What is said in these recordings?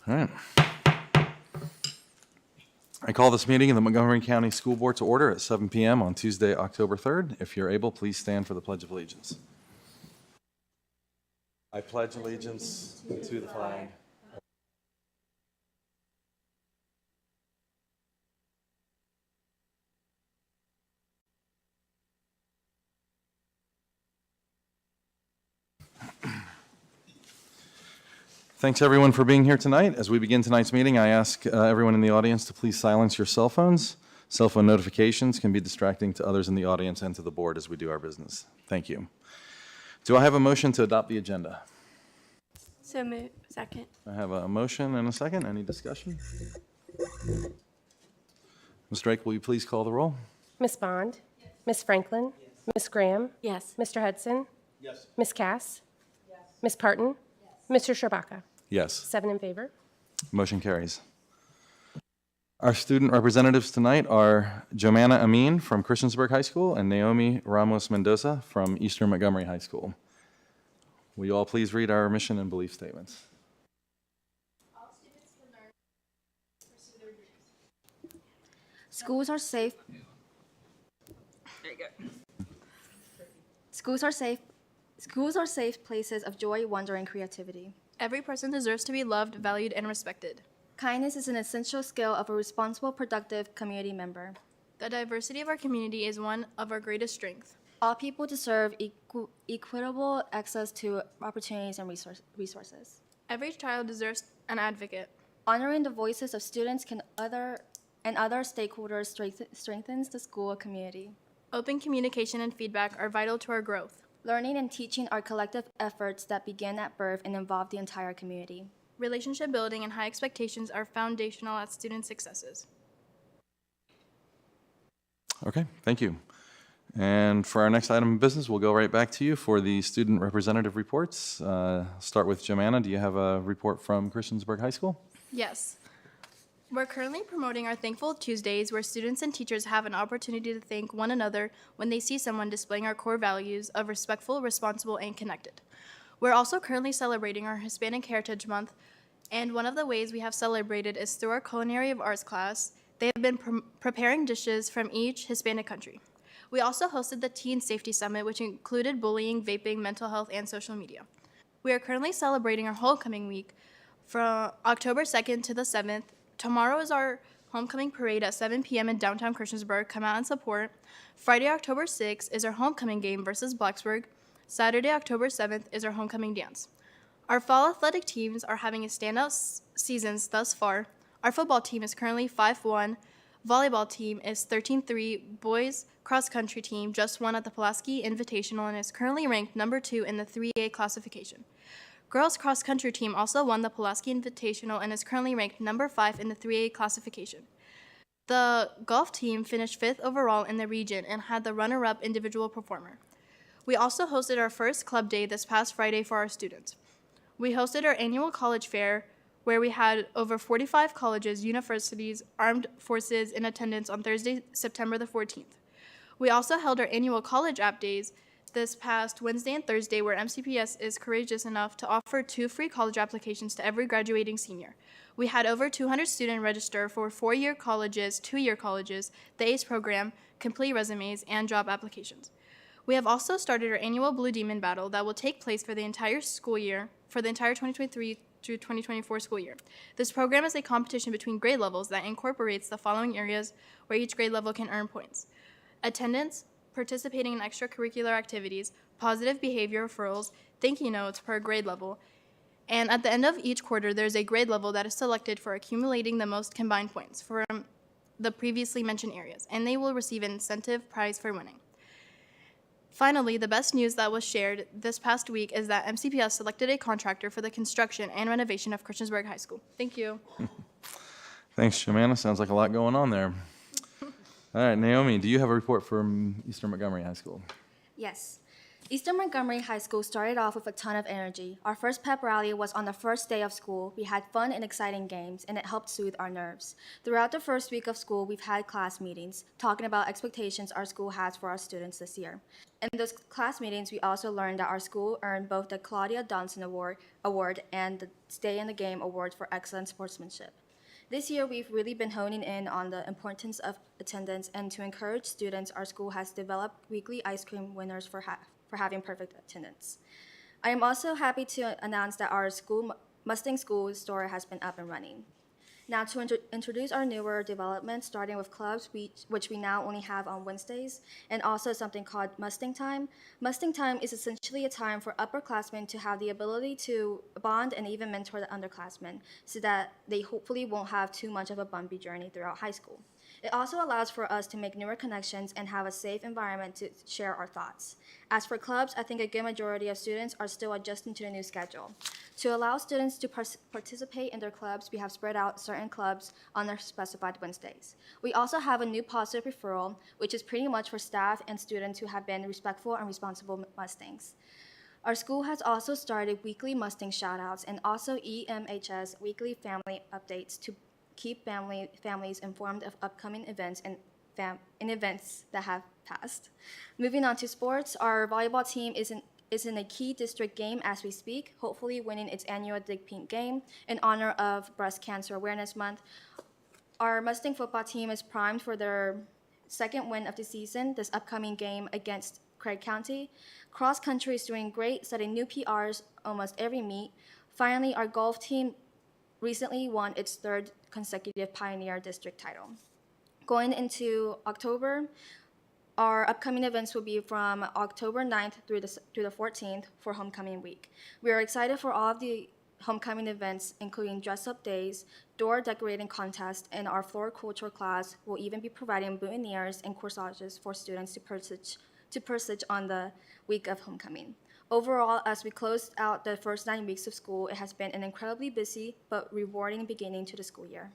All right. I call this meeting of the Montgomery County School Board to order at 7 p.m. on Tuesday, October 3rd. If you're able, please stand for the Pledge of Allegiance. I pledge allegiance to the flag. Thanks, everyone, for being here tonight. As we begin tonight's meeting, I ask everyone in the audience to please silence your cell phones. Cell phone notifications can be distracting to others in the audience and to the board as we do our business. Thank you. Do I have a motion to adopt the agenda? So moved. Second. I have a motion and a second. Any discussion? Ms. Drake, will you please call the roll? Ms. Bond? Yes. Ms. Franklin? Yes. Ms. Graham? Yes. Mr. Hudson? Yes. Ms. Cass? Yes. Ms. Parton? Yes. Mr. Sherbaka? Yes. 7 in favor. Motion carries. Our student representatives tonight are Jomana Amin from Christiansburg High School and Naomi Ramos Mendoza from Eastern Montgomery High School. Will you all please read our mission and belief statements? All students can learn to pursue their dreams. Schools are safe. There you go. Schools are safe places of joy, wonder, and creativity. Every person deserves to be loved, valued, and respected. Kindness is an essential skill of a responsible, productive community member. The diversity of our community is one of our greatest strengths. All people deserve equitable access to opportunities and resources. Every child deserves an advocate. Honoring the voices of students and other stakeholders strengthens the school community. Open communication and feedback are vital to our growth. Learning and teaching are collective efforts that begin at birth and involve the entire community. Relationship building and high expectations are foundational at student successes. Okay, thank you. And for our next item of business, we'll go right back to you for the student representative reports. Start with Jomana. Do you have a report from Christiansburg High School? Yes. We're currently promoting our Thankful Tuesdays, where students and teachers have an opportunity to thank one another when they see someone displaying our core values of respectful, responsible, and connected. We're also currently celebrating our Hispanic Heritage Month, and one of the ways we have celebrated is through our Culinary of Arts class. They have been preparing dishes from each Hispanic country. We also hosted the Teen Safety Summit, which included bullying, vaping, mental health, and social media. We are currently celebrating our homecoming week from October 2nd to the 7th. Tomorrow is our homecoming parade at 7 p.m. in downtown Christiansburg. Come out and support. Friday, October 6th is our homecoming game versus Blacksburg. Saturday, October 7th is our homecoming dance. Our fall athletic teams are having a standout seasons thus far. Our football team is currently 5-1. Volleyball team is 13-3. Boys cross country team just won at the Pulaski Invitational and is currently ranked number 2 in the 3A classification. Girls cross country team also won the Pulaski Invitational and is currently ranked number 5 in the 3A classification. The golf team finished 5th overall in the region and had the runner-up individual performer. We also hosted our first club day this past Friday for our students. We hosted our annual college fair, where we had over 45 colleges, universities, armed forces in attendance on Thursday, September the 14th. We also held our annual college app days this past Wednesday and Thursday, where MCPS is courageous enough to offer 2 free college applications to every graduating senior. We had over 200 students register for 4-year colleges, 2-year colleges, the ACE program, complete resumes, and job applications. We have also started our annual Blue Demon Battle that will take place for the entire school year, for the entire 2023 through 2024 school year. This program is a competition between grade levels that incorporates the following areas where each grade level can earn points: attendance, participating in extracurricular activities, positive behavior referrals, thank you notes per grade level, and at the end of each quarter, there's a grade level that is selected for accumulating the most combined points from the previously mentioned areas, and they will receive an incentive prize for winning. Finally, the best news that was shared this past week is that MCPS selected a contractor for the construction and renovation of Christiansburg High School. Thank you. Thanks, Jomana. Sounds like a lot going on there. All right, Naomi, do you have a report from Eastern Montgomery High School? Yes. Eastern Montgomery High School started off with a ton of energy. Our first pep rally was on the first day of school. We had fun and exciting games, and it helped soothe our nerves. Throughout the first week of school, we've had class meetings, talking about expectations our school has for our students this year. In those class meetings, we also learned that our school earned both the Claudia Donson Award and the Stay in the Game Award for excellent sportsmanship. This year, we've really been honing in on the importance of attendance, and to encourage students, our school has developed weekly ice cream winners for having perfect attendance. I am also happy to announce that our Mustang School store has been up and running. Now to introduce our newer developments, starting with clubs, which we now only have on Wednesdays, and also something called Mustang Time. Mustang Time is essentially a time for upperclassmen to have the ability to bond and even mentor the underclassmen so that they hopefully won't have too much of a bumpy journey throughout high school. It also allows for us to make newer connections and have a safe environment to share our thoughts. As for clubs, I think a good majority of students are still adjusting to the new schedule. To allow students to participate in their clubs, we have spread out certain clubs on their specified Wednesdays. We also have a new positive referral, which is pretty much for staff and students who have been respectful and responsible Mustangs. Our school has also started weekly Mustang shoutouts and also EMHS weekly family updates to keep families informed of upcoming events and events that have passed. Moving on to sports, our volleyball team is in a key district game as we speak, hopefully winning its annual Dig Pink game in honor of Breast Cancer Awareness Month. Our Mustang football team is primed for their second win of the season, this upcoming game against Craig County. Cross country is doing great, setting new PRs almost every meet. Finally, our golf team recently won its third consecutive Pioneer District title. Going into October, our upcoming events will be from October 9th through the 14th for homecoming week. We are excited for all of the homecoming events, including dress-up days, door decorating contests, and our floriculture class will even be providing boutonnieres and corsages for students to purchase on the week of homecoming. Overall, as we close out the first 9 weeks of school, it has been an incredibly busy but rewarding beginning to the school year.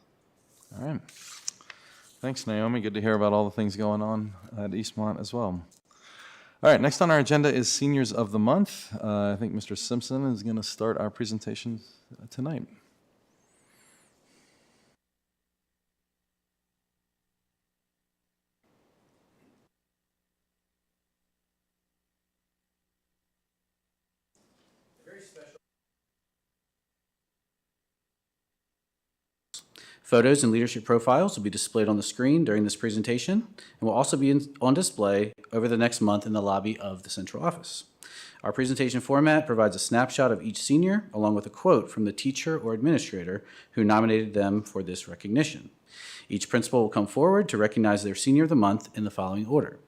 All right. Thanks, Naomi. Good to hear about all the things going on at Eastmont as well. All right, next on our agenda is Seniors of the Month. I think Mr. Simpson is going to start our presentation tonight. Photos and leadership profiles will be displayed on the screen during this presentation and will also be on display over the next month in the lobby of the central office. Our presentation format provides a snapshot of each senior along with a quote from the teacher or administrator who nominated them for this recognition. Each principal will come forward to recognize their Senior of the Month in the following order: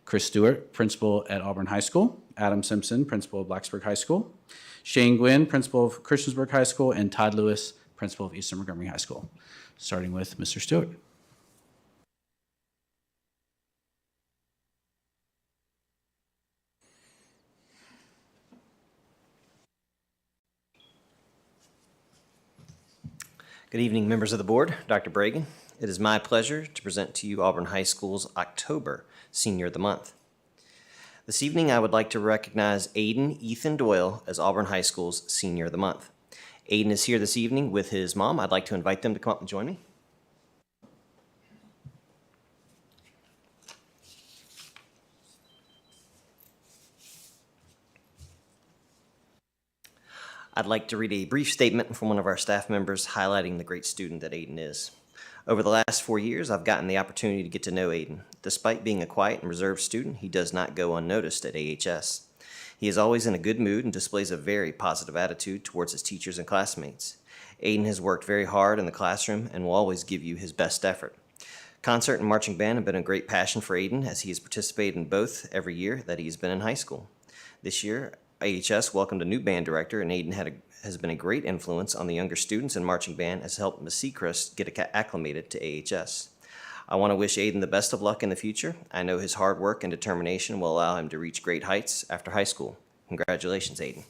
Chris Stewart, principal at Auburn High School; Adam Simpson, principal of Blacksburg High School; Shane Gwynn, principal of Christiansburg High School; and Todd Lewis, principal of Eastern Montgomery High School. Starting with Mr. Stewart. Good evening, members of the board. Dr. Bragan. It is my pleasure to present to you Auburn High School's October Senior of the Month. This evening, I would like to recognize Aiden Ethan Doyle as Auburn High School's Senior of the Month. Aiden is here this evening with his mom. I'd like to invite them to come up and join me. I'd like to read a brief statement from one of our staff members highlighting the great student that Aiden is. Over the last 4 years, I've gotten the opportunity to get to know Aiden. Despite being a quiet and reserved student, he does not go unnoticed at AHS. He is always in a good mood and displays a very positive attitude towards his teachers and classmates. Aiden has worked very hard in the classroom and will always give you his best effort. Concert and marching band have been a great passion for Aiden as he has participated in both every year that he has been in high school. This year, AHS welcomed a new band director, and Aiden has been a great influence on the younger students in marching band, has helped Ms. Seacrest get acclimated to AHS. I want to wish Aiden the best of luck in the future. I know his hard work and determination will allow him to reach great heights after high school. Congratulations, Aiden.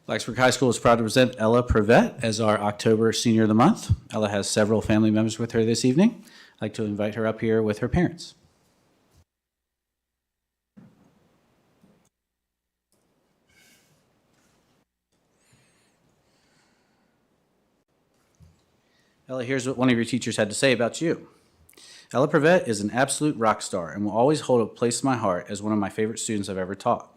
Blacksburg High School is proud to present Ella Prevette as our October Senior of the Month. Ella has several family members with her this evening. I'd like to invite her up here with her parents. Ella, here's what one of your teachers had to say about you. Ella Prevette is an absolute rock star and will always hold a place in my heart as one of my favorite students I've ever taught.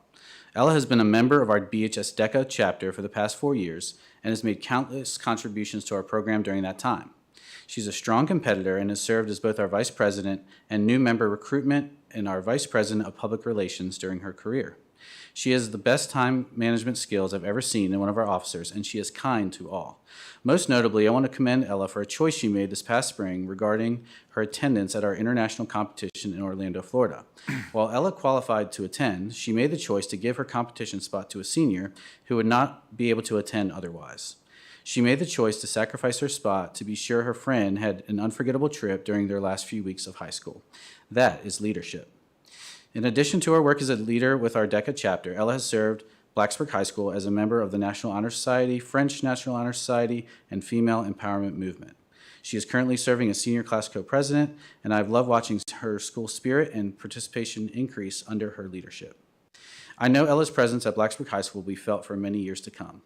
Ella has been a member of our BHS DECA chapter for the past 4 years and has made countless contributions to our program during that time. She's a strong competitor and has served as both our vice president and new member recruitment and our vice president of public relations during her career. She has the best time management skills I've ever seen in one of our officers, and she is kind to all. Most notably, I want to commend Ella for a choice she made this past spring regarding her attendance at our international competition in Orlando, Florida. While Ella qualified to attend, she made the choice to give her competition spot to a senior who would not be able to attend otherwise. She made the choice to sacrifice her spot to be sure her friend had an unforgettable trip during their last few weeks of high school. That is leadership. In addition to her work as a leader with our DECA chapter, Ella has served Blacksburg High School as a member of the National Honor Society, French National Honor Society, and Female Empowerment Movement. She is currently serving as senior class co-president, and I've loved watching her school spirit and participation increase under her leadership. I know Ella's presence at Blacksburg High School will be felt for many years to come.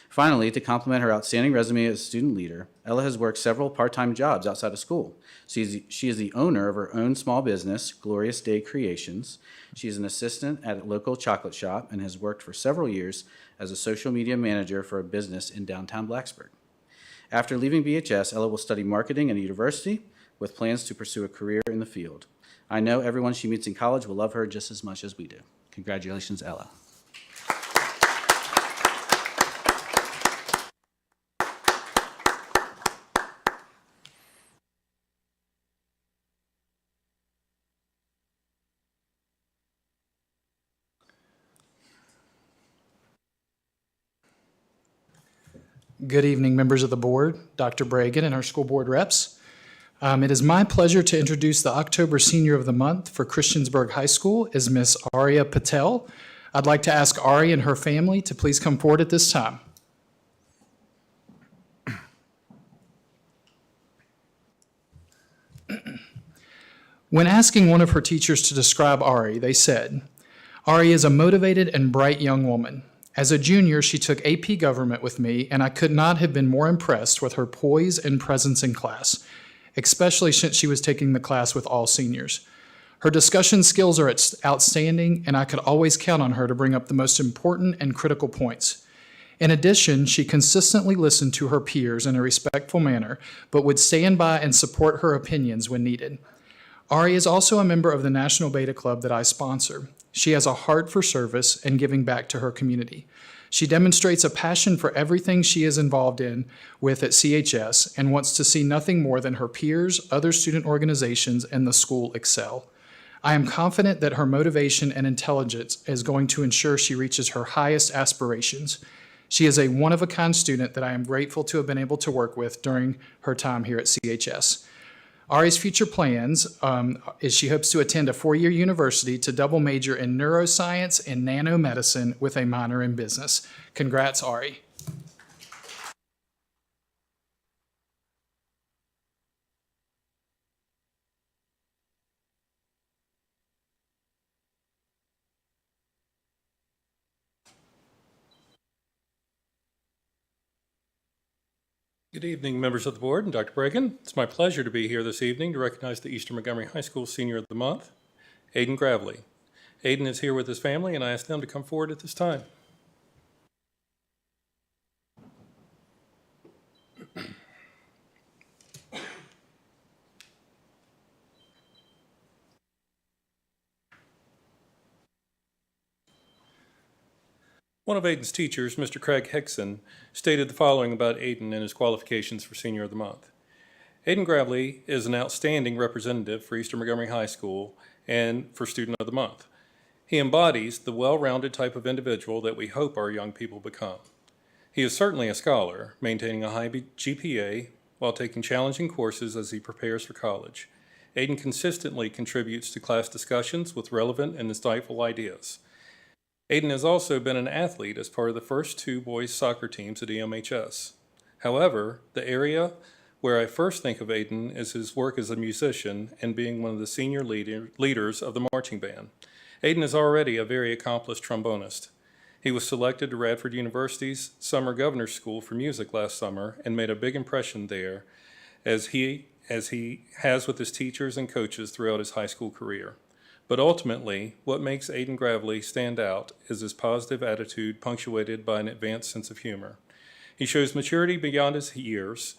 Finally, to complement her outstanding resume as a student leader, Ella has worked several part-time jobs outside of school. She is the owner of her own small business, Glorious Day Creations. She is an assistant at a local chocolate shop and has worked for several years as a social media manager for a business in downtown Blacksburg. After leaving BHS, Ella will study marketing at a university with plans to pursue a career in the field. I know everyone she meets in college will love her just as much as we do. Congratulations, Ella. Good evening, members of the board, Dr. Bragan, and our school board reps. It is my pleasure to introduce the October Senior of the Month for Christiansburg High School is Miss Arya Patel. I'd like to ask Ari and her family to please come forward at this time. When asking one of her teachers to describe Ari, they said, "Ari is a motivated and bright young woman. As a junior, she took AP Government with me, and I could not have been more impressed with her poise and presence in class, especially since she was taking the class with all seniors. Her discussion skills are outstanding, and I could always count on her to bring up the most important and critical points. In addition, she consistently listened to her peers in a respectful manner, but would stand by and support her opinions when needed. Ari is also a member of the National Beta Club that I sponsor. She has a heart for service and giving back to her community. She demonstrates a passion for everything she is involved in with at CHS and wants to see nothing more than her peers, other student organizations, and the school excel. I am confident that her motivation and intelligence is going to ensure she reaches her highest aspirations. She is a one-of-a-kind student that I am grateful to have been able to work with during her time here at CHS. Ari's future plans is she hopes to attend a 4-year university to double major in neuroscience and nanomedicine with a minor in business. Congrats, Ari. Good evening, members of the board and Dr. Bragan. It's my pleasure to be here this evening to recognize the Eastern Montgomery High School Senior of the Month, Aiden Gravely. Aiden is here with his family, and I asked them to come forward at this time. One of Aiden's teachers, Mr. Craig Hickson, stated the following about Aiden and his qualifications for Senior of the Month. Aiden Gravely is an outstanding representative for Eastern Montgomery High School and for Student of the Month. He embodies the well-rounded type of individual that we hope our young people become. He is certainly a scholar, maintaining a high GPA while taking challenging courses as he prepares for college. Aiden consistently contributes to class discussions with relevant and insightful ideas. Aiden has also been an athlete as part of the first 2 boys soccer teams at EMHS. However, the area where I first think of Aiden is his work as a musician and being one of the senior leaders of the marching band. Aiden is already a very accomplished trombonist. He was selected to Radford University's Summer Governor's School for Music last summer and made a big impression there as he has with his teachers and coaches throughout his high school career. But ultimately, what makes Aiden Gravely stand out is his positive attitude punctuated by an advanced sense of humor. He shows maturity beyond his years,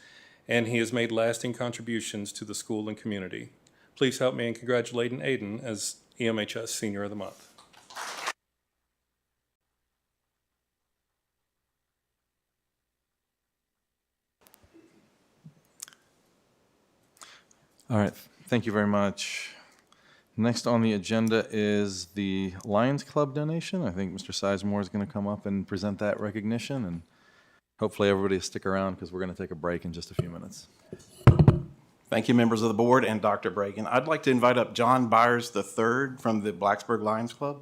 and he has made lasting contributions to the school and community. Please help me in congratulating Aiden as EMHS Senior of the Month. All right, thank you very much. Next on the agenda is the Lions Club donation. I think Mr. Sizemore is going to come up and present that recognition, and hopefully everybody will stick around because we're going to take a break in just a few minutes. Thank you, members of the board and Dr. Bragan. I'd like to invite up John Byers III from the Blacksburg Lions Club.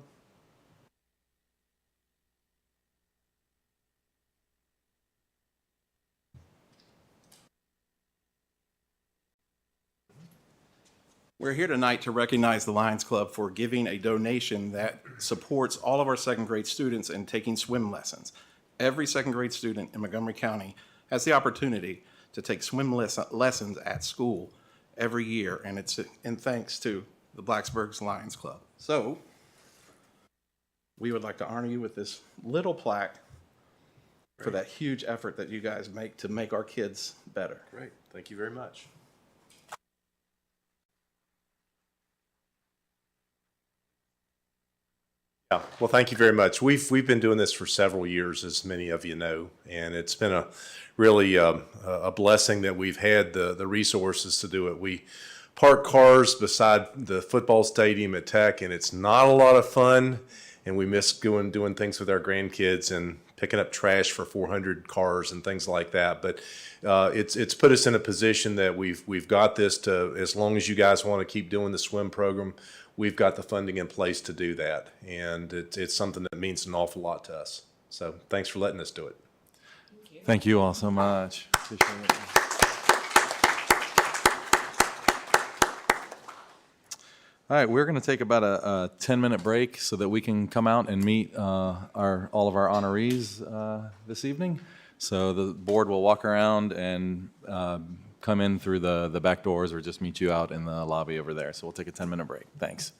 We're here tonight to recognize the Lions Club for giving a donation that supports all of our second grade students in taking swim lessons. Every second grade student in Montgomery County has the opportunity to take swim lessons at school every year, and it's in thanks to the Blacksburg's Lions Club. So we would like to honor you with this little plaque for that huge effort that you guys make to make our kids better. Great. Thank you very much. Yeah, well, thank you very much. We've been doing this for several years, as many of you know, and it's been a really a blessing that we've had the resources to do it. We park cars beside the football stadium at Tech, and it's not a lot of fun, and we miss doing things with our grandkids and picking up trash for 400 cars and things like that. But it's put us in a position that we've got this to, as long as you guys want to keep doing the swim program, we've got the funding in place to do that, and it's something that means an awful lot to us. So thanks for letting us do it. Thank you all so much. Appreciate it. All right, we're going to take about a 10-minute break so that we can come out and meet all of our honorees this evening. So the board will walk around and come in through the back doors or just meet you out in the lobby over there. So we'll take a 10-minute break. Thanks.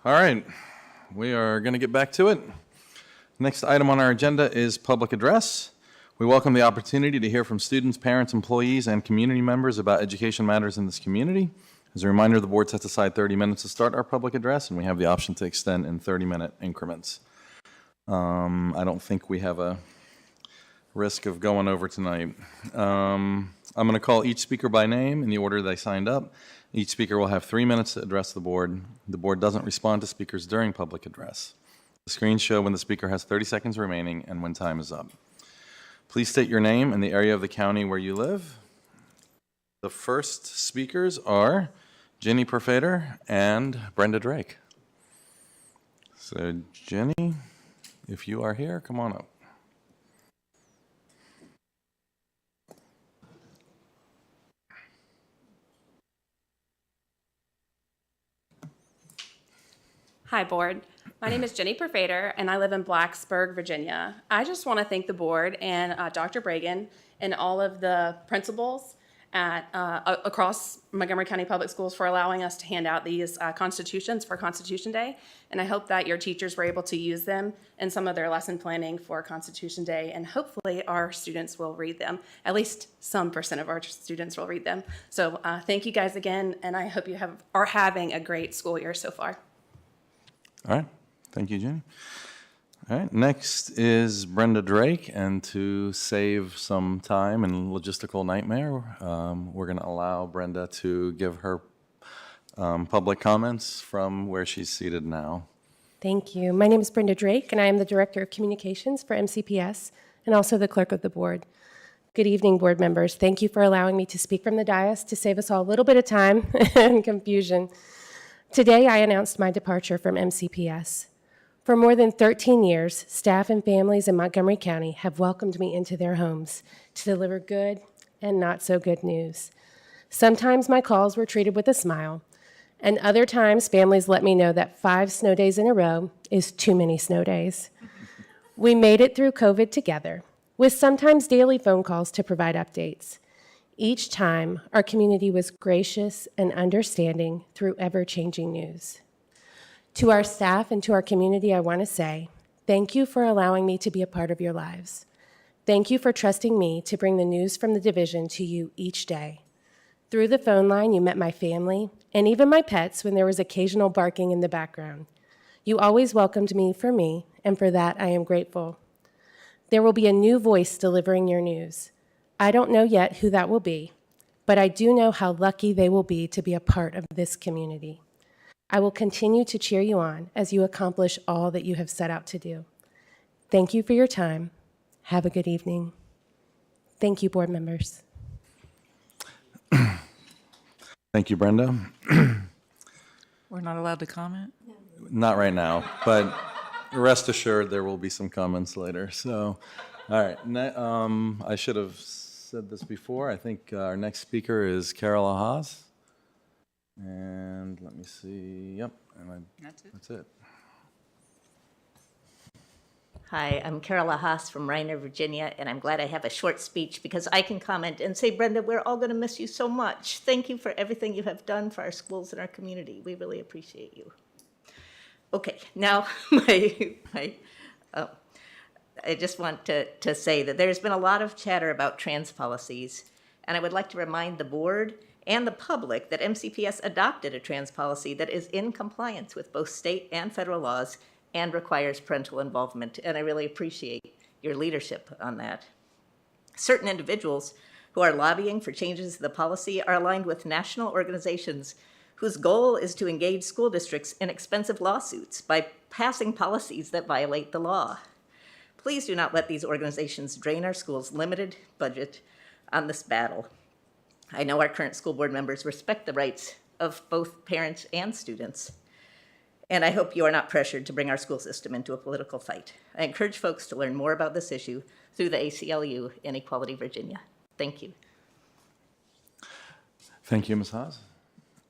All right, we are going to get back to it. Next item on our agenda is public address. We welcome the opportunity to hear from students, parents, employees, and community members about education matters in this community. As a reminder, the board sets aside 30 minutes to start our public address, and we have the option to extend in 30-minute increments. I don't think we have a risk of going over tonight. I'm going to call each speaker by name in the order they signed up. Each speaker will have 3 minutes to address the board. The board doesn't respond to speakers during public address. The screens show when the speaker has 30 seconds remaining and when time is up. Please state your name and the area of the county where you live. The first speakers are Jenny Perfader and Brenda Drake. So Jenny, if you are here, come on up. Hi, board. My name is Jenny Perfader, and I live in Blacksburg, Virginia. I just want to thank the board and Dr. Bragan and all of the principals at across Montgomery County Public Schools for allowing us to hand out these constitutions for Constitution Day. And I hope that your teachers were able to use them in some of their lesson planning for Constitution Day, and hopefully our students will read them. At least some percent of our students will read them. So thank you guys again, and I hope you are having a great school year so far. All right, thank you, Jenny. All right, next is Brenda Drake, and to save some time and logistical nightmare, we're going to allow Brenda to give her public comments from where she's seated now. Thank you. My name is Brenda Drake, and I am the Director of Communications for MCPS and also the Clerk of the Board. Good evening, board members. Thank you for allowing me to speak from the dais to save us all a little bit of time and confusion. Today, I announced my departure from MCPS. For more than 13 years, staff and families in Montgomery County have welcomed me into their homes to deliver good and not so good news. Sometimes my calls were treated with a smile, and other times families let me know that 5 snow days in a row is too many snow days. We made it through COVID together, with sometimes daily phone calls to provide updates. Each time, our community was gracious and understanding through ever-changing news. To our staff and to our community, I want to say, thank you for allowing me to be a part of your lives. Thank you for trusting me to bring the news from the division to you each day. Through the phone line, you met my family and even my pets when there was occasional barking in the background. You always welcomed me, and for that, I am grateful. There will be a new voice delivering your news. I don't know yet who that will be, but I do know how lucky they will be to be a part of this community. I will continue to cheer you on as you accomplish all that you have set out to do. Thank you for your time. Have a good evening. Thank you, board members. Thank you, Brenda. We're not allowed to comment? Not right now, but rest assured there will be some comments later. So, all right, I should have said this before. I think our next speaker is Carol Haas. And let me see, yep, and that's it. Hi, I'm Carol Haas from Reiner, Virginia, and I'm glad I have a short speech because I can comment and say, Brenda, we're all going to miss you so much. Thank you for everything you have done for our schools and our community. We really appreciate you. Okay, now I just want to say that there's been a lot of chatter about trans policies, and I would like to remind the board and the public that MCPS adopted a trans policy that is in compliance with both state and federal laws and requires parental involvement, and I really appreciate your leadership on that. Certain individuals who are lobbying for changes to the policy are aligned with national organizations whose goal is to engage school districts in expensive lawsuits by passing policies that violate the law. Please do not let these organizations drain our schools' limited budget on this battle. I know our current school board members respect the rights of both parents and students, and I hope you are not pressured to bring our school system into a political fight. I encourage folks to learn more about this issue through the ACLU in Equality Virginia. Thank you. Thank you, Ms. Haas.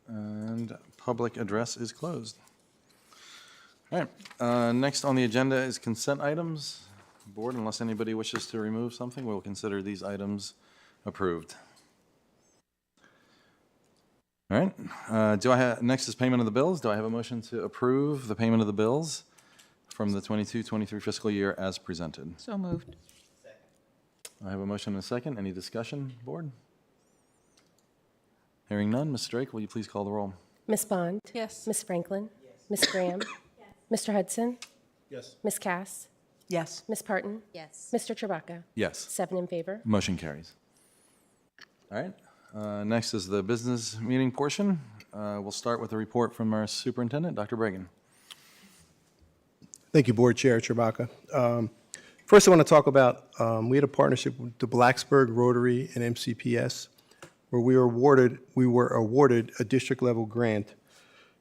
And public address is closed. All right, next on the agenda is consent items. Board, unless anybody wishes to remove something, we'll consider these items approved. All right, next is payment of the bills. Do I have a motion to approve the payment of the bills from the 22-23 fiscal year as presented? So moved. I have a motion and a second. Any discussion, board? Hearing none, Ms. Drake, will you please call the roll? Ms. Bond? Yes. Ms. Franklin? Ms. Graham? Mr. Hudson? Yes. Ms. Cass? Yes. Ms. Parton? Yes. Mr. Chewbacca? Yes. 7 in favor. Motion carries. All right, next is the business meeting portion. We'll start with a report from our superintendent, Dr. Bregan. Thank you, Board Chair Chewbacca. First, I want to talk about, we had a partnership with the Blacksburg Rotary and MCPS, where we were awarded a district-level grant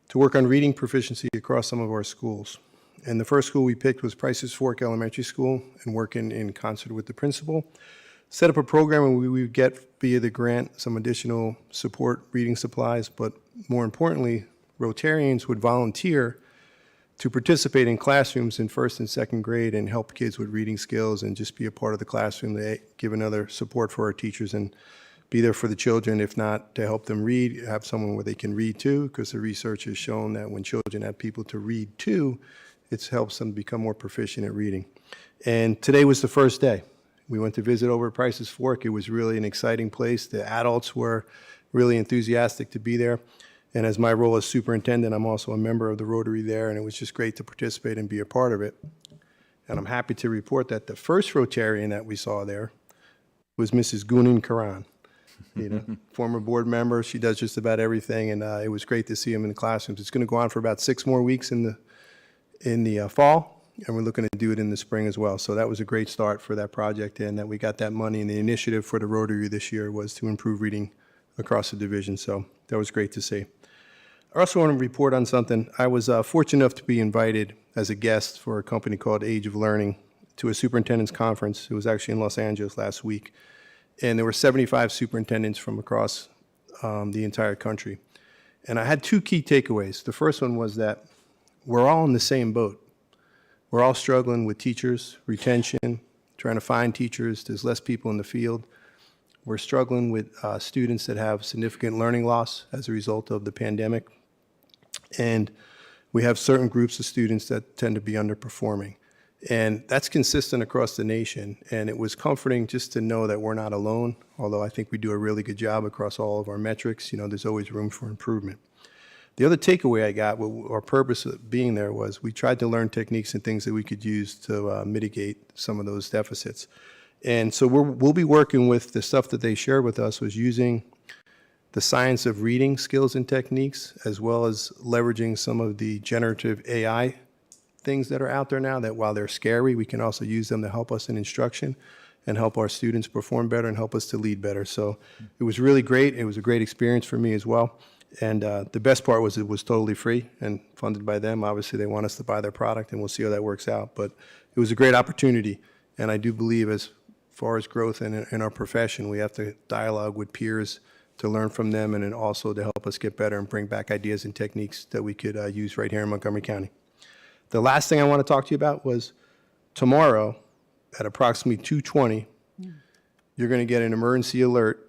to work on reading proficiency across some of our schools. And the first school we picked was Price's Fork Elementary School, and working in concert with the principal, set up a program where we would get, via the grant, some additional support reading supplies, but more importantly, Rotarians would volunteer to participate in classrooms in first and second grade and help kids with reading skills and just be a part of the classroom. They give another support for our teachers and be there for the children, if not to help them read, have someone where they can read too, because the research has shown that when children have people to read too, it helps them become more proficient at reading. And today was the first day. We went to visit over at Price's Fork. It was really an exciting place. The adults were really enthusiastic to be there. And as my role as superintendent, I'm also a member of the Rotary there, and it was just great to participate and be a part of it. And I'm happy to report that the first Rotarian that we saw there was Mrs. Gunin Karan, former board member. She does just about everything, and it was great to see him in the classrooms. It's going to go on for about 6 more weeks in the fall, and we're looking to do it in the spring as well. So that was a great start for that project, and that we got that money. And the initiative for the Rotary this year was to improve reading across the division. So that was great to see. I also want to report on something. I was fortunate enough to be invited as a guest for a company called Age of Learning to a superintendent's conference. It was actually in Los Angeles last week. And there were 75 superintendents from across the entire country. And I had 2 key takeaways. The first one was that we're all in the same boat. We're all struggling with teachers, retention, trying to find teachers. There's less people in the field. We're struggling with students that have significant learning loss as a result of the pandemic. And we have certain groups of students that tend to be underperforming. And that's consistent across the nation. And it was comforting just to know that we're not alone, although I think we do a really good job across all of our metrics. There's always room for improvement. The other takeaway I got, our purpose of being there, was we tried to learn techniques and things that we could use to mitigate some of those deficits. And so we'll be working with the stuff that they shared with us, was using the science of reading skills and techniques, as well as leveraging some of the generative AI things that are out there now, that while they're scary, we can also use them to help us in instruction and help our students perform better and help us to lead better. So it was really great. It was a great experience for me as well. And the best part was it was totally free and funded by them. Obviously, they want us to buy their product, and we'll see how that works out. But it was a great opportunity. And I do believe, as far as growth in our profession, we have to dialogue with peers to learn from them, and then also to help us get better and bring back ideas and techniques that we could use right here in Montgomery County. The last thing I want to talk to you about was tomorrow at approximately 2:20, you're going to get an emergency alert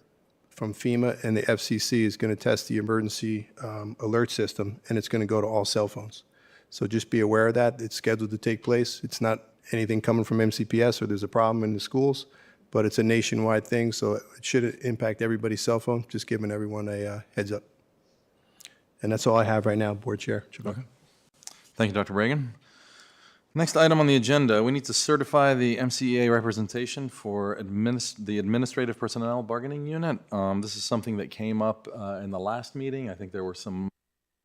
from FEMA, and the FCC is going to test the emergency alert system, and it's going to go to all cell phones. So just be aware of that. It's scheduled to take place. It's not anything coming from MCPS or there's a problem in the schools, but it's a nationwide thing, so it should impact everybody's cell phone, just giving everyone a heads up. And that's all I have right now, Board Chair. Okay. Thank you, Dr. Reagan. Next item on the agenda, we need to certify the MCEA representation for the Administrative Personnel Bargaining Unit. This is something that came up in the last meeting. I think there were some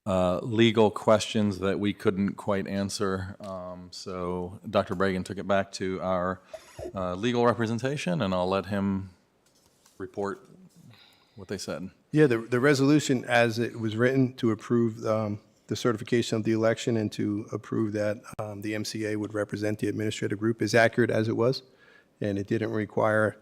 legal questions that we couldn't quite answer. So Dr. Bregan took it back to our legal representation, and I'll let him report what they said. Yeah, the resolution as it was written to approve the certification of the election and to approve that the MCA would represent the administrative group is accurate as it was, and it didn't require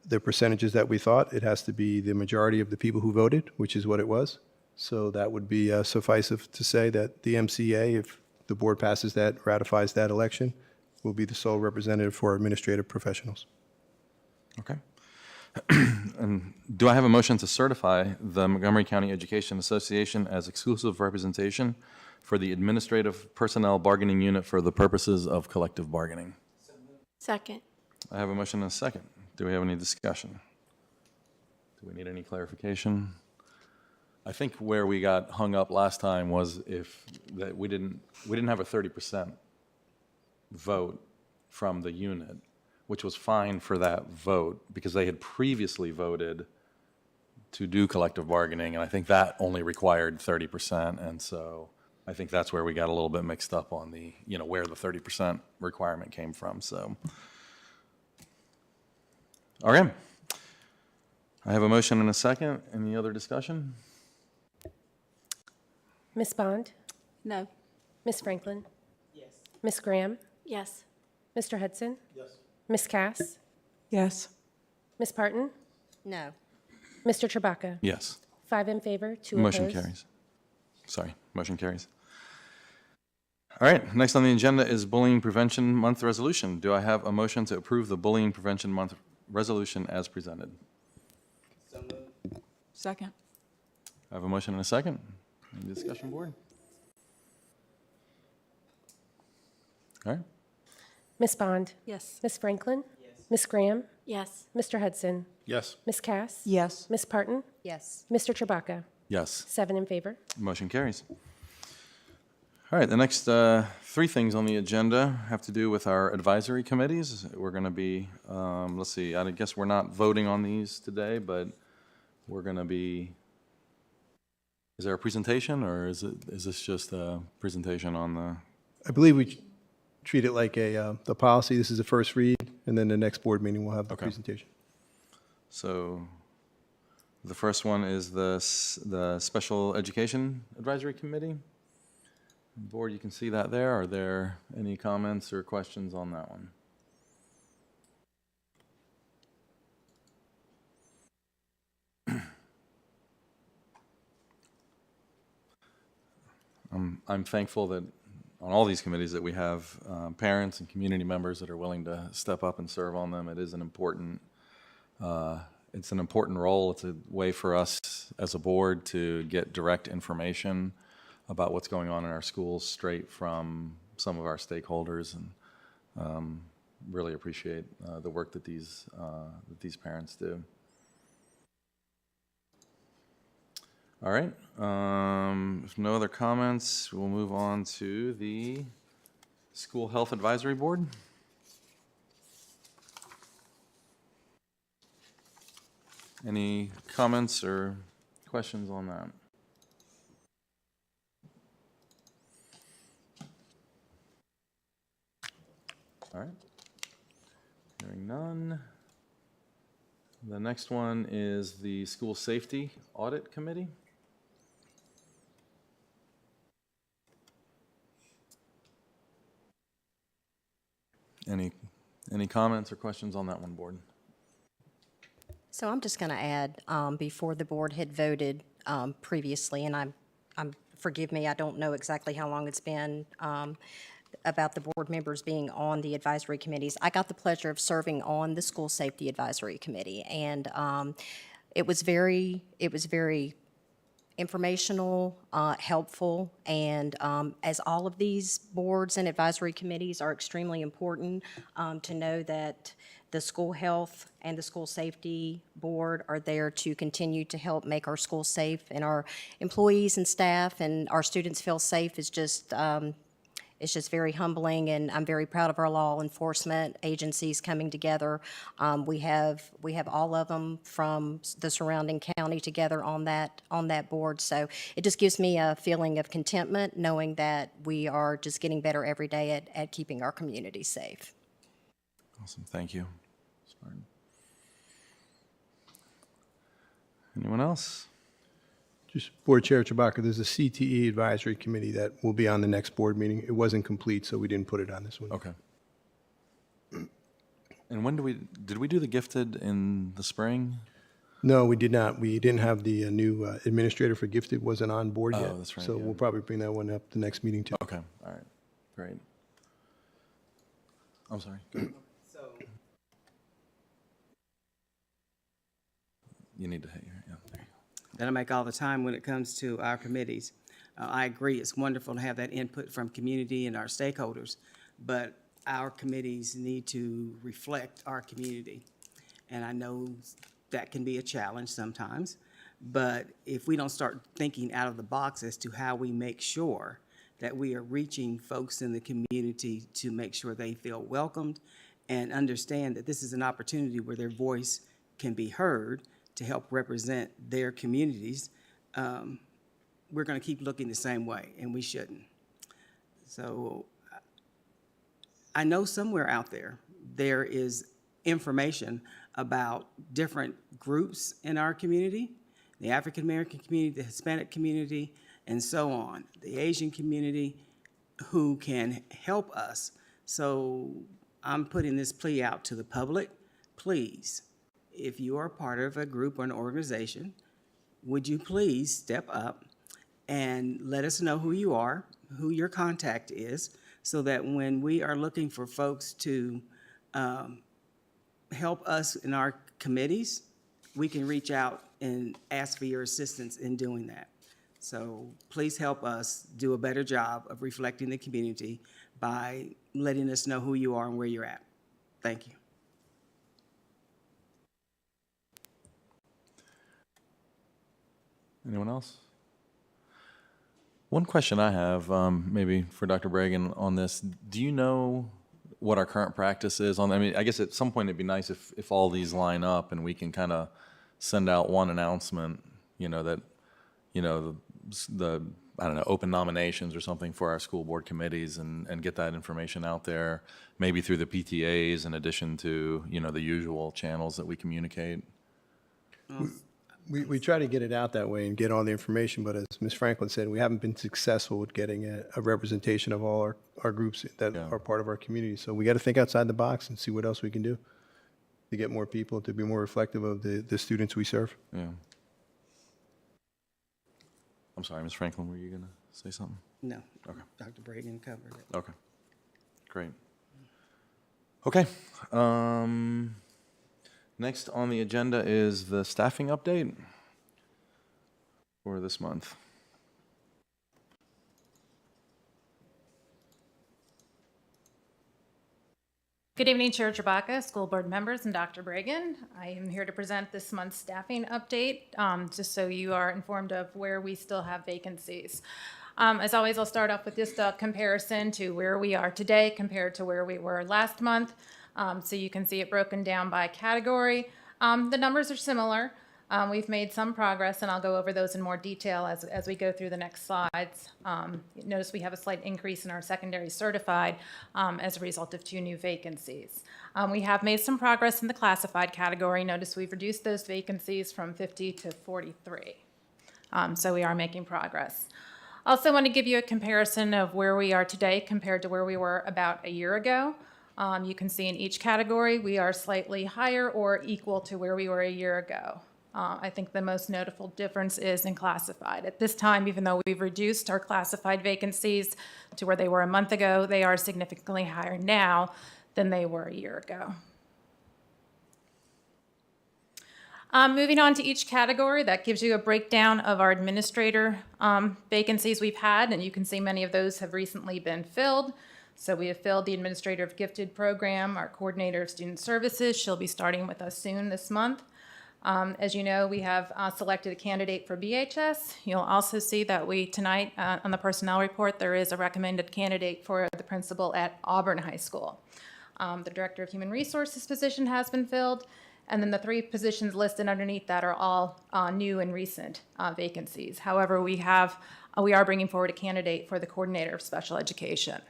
the percentages that we thought. It has to be the majority of the people who voted, which is what it was. So that would be suffice to say that the MCA, if the board passes that, ratifies that election, will be the sole representative for administrative professionals. Okay. And do I have a motion to certify the Montgomery County Education Association as exclusive representation for the Administrative Personnel Bargaining Unit for the purposes of collective bargaining? Second. I have a motion and a second. Do we have any discussion? Do we need any clarification? I think where we got hung up last time was if that we didn't have a 30% vote from the unit, which was fine for that vote because they had previously voted to do collective bargaining, and I think that only required 30%, and so I think that's where we got a little bit mixed up on the, where the 30% requirement came from, so. Okay. I have a motion and a second. Any other discussion? Ms. Bond? No. Ms. Franklin? Yes. Ms. Graham? Yes. Mr. Hudson? Yes. Ms. Cass? Yes. Ms. Parton? No. Mr. Chewbacca? Yes. 5 in favor, 2 Motion opposed. carries. Sorry, motion carries. All right, next on the agenda is Bullying Prevention Month resolution. Do I have a motion to approve the Bullying Prevention Month resolution as presented? Second. I have a motion and a second. Any discussion, board? All right, Ms. Bond? Yes. Ms. Franklin? Yes. Ms. Graham? Yes. Mr. Hudson? Yes. Ms. Cass? Yes. Ms. Parton? Yes. Mr. Chewbacca? yes, 7 in favor. motion carries. All right, the next three things on the agenda have to do with our advisory committees. We're going to be, let's see, I guess we're not voting on these today, but we're going to be, is there a presentation or is this just a presentation on the, I believe we treat it like the policy. This is the first read, and then the next board meeting will have the Okay. presentation. so the first one is the Special Education Advisory Committee. Board, you can see that there. Are there any comments or questions on that one? I'm thankful that on all these committees that we have parents and community members that are willing to step up and serve on them. It is an important, it's an important role. It's a way for us as a board to get direct information about what's going on in our schools straight from some of our stakeholders, and really appreciate the work that these parents do. All right, if no other comments, we'll move on to the School Health Advisory Board. Any comments or questions on that? All right, hearing none. The next one is the School Safety Audit Committee. Any comments or questions on that one, board? So I'm just going to add, before the board had voted previously, and forgive me, I don't know exactly how long it's been, about the board members being on the advisory committees. I got the pleasure of serving on the School Safety Advisory Committee, and it was very informational, helpful, and as all of these boards and advisory committees are extremely important, to know that the School Health and the School Safety Board are there to continue to help make our schools safe, and our employees and staff and our students feel safe is just, it's just very humbling, and I'm very proud of our law enforcement agencies coming together. We have all of them from the surrounding county together on that board. So it just gives me a feeling of contentment knowing that we are just getting better every day at keeping our community safe. Awesome, thank you. Anyone else? Just Board Chair Chewbacca, there's a CTE Advisory Committee that will be on the next board meeting. It wasn't complete, so we didn't put it on this one. Okay. And when did we do the gifted in the spring? No, we did not. We didn't have the new administrator for gifted wasn't on board yet. Oh, that's right, So yeah. we'll probably bring that one up the next meeting too. Okay, all right, great. I'm sorry. Go ahead. you need to hit your, yeah, there you go. that I make all the time when it comes to our committees. I agree, it's wonderful to have that input from community and our stakeholders, but our committees need to reflect our community. And I know that can be a challenge sometimes, but if we don't start thinking out of the box as to how we make sure that we are reaching folks in the community to make sure they feel welcomed and understand that this is an opportunity where their voice can be heard to help represent their communities, we're going to keep looking the same way, and we shouldn't. So I know somewhere out there is information about different groups in our community, the African American community, the Hispanic community, and so on, the Asian community, who can help us. So I'm putting this plea out to the public. Please, if you are part of a group or an organization, would you please step up and let us know who you are, who your contact is, so that when we are looking for folks to help us in our committees, we can reach out and ask for your assistance in doing that. So please help us do a better job of reflecting the community by letting us know who you are and where you're at. Thank you. Anyone else? One question I have, maybe for Dr. Bragan on this, do you know what our current practice is on, I mean, I guess at some point it'd be nice if all these line up and we can kind of send out one announcement, you know, that, you know, the I don't know, open nominations or something for our school board committees and get that information out there, maybe through the PTAs in addition to, you know, the usual channels that we communicate. We try to get it out that way and get all the information, but as Ms. Franklin said, we haven't been successful with getting a representation of all our groups that are part of our community. So we got to think outside the box and see what else we can do to get more people, to be more reflective of the students we serve. Yeah. I'm sorry, Ms. Franklin, were you going to say something? No. Okay. Dr. Bragan covered it. Okay. Great. Okay. Next on the agenda is the staffing update for this month. Good evening, Chair Chewbacca, school board members, and Dr. Bragan. I am here to present this month's staffing update, just so you are informed of where we still have vacancies. As always, I'll start off with just a comparison to where we are today compared to where we were last month. So you can see it broken down by category. The numbers are similar. We've made some progress, and I'll go over those in more detail as we go through the next slides. Notice we have a slight increase in our secondary certified as a result of 2 new vacancies. We have made some progress in the classified category. Notice we've reduced those vacancies from 50 to 43. So we are making progress. Also want to give you a comparison of where we are today compared to where we were about a year ago. You can see in each category we are slightly higher or equal to where we were a year ago. I think the most notable difference is in classified. At this time, even though we've reduced our classified vacancies to where they were a month ago, they are significantly higher now than they were a year ago. Moving on to each category, that gives you a breakdown of our administrator vacancies we've had, and you can see many of those have recently been filled. So we have filled the Administrator of Gifted program, our Coordinator of Student Services. She'll be starting with us soon this month. As you know, we have selected a candidate for BHS. You'll also see that tonight on the personnel report, there is a recommended candidate for the principal at Auburn High School. The Director of Human Resources position has been filled, and then the 3 positions listed underneath that are all new and recent vacancies. However, we are bringing forward a candidate for the Coordinator of Special Education.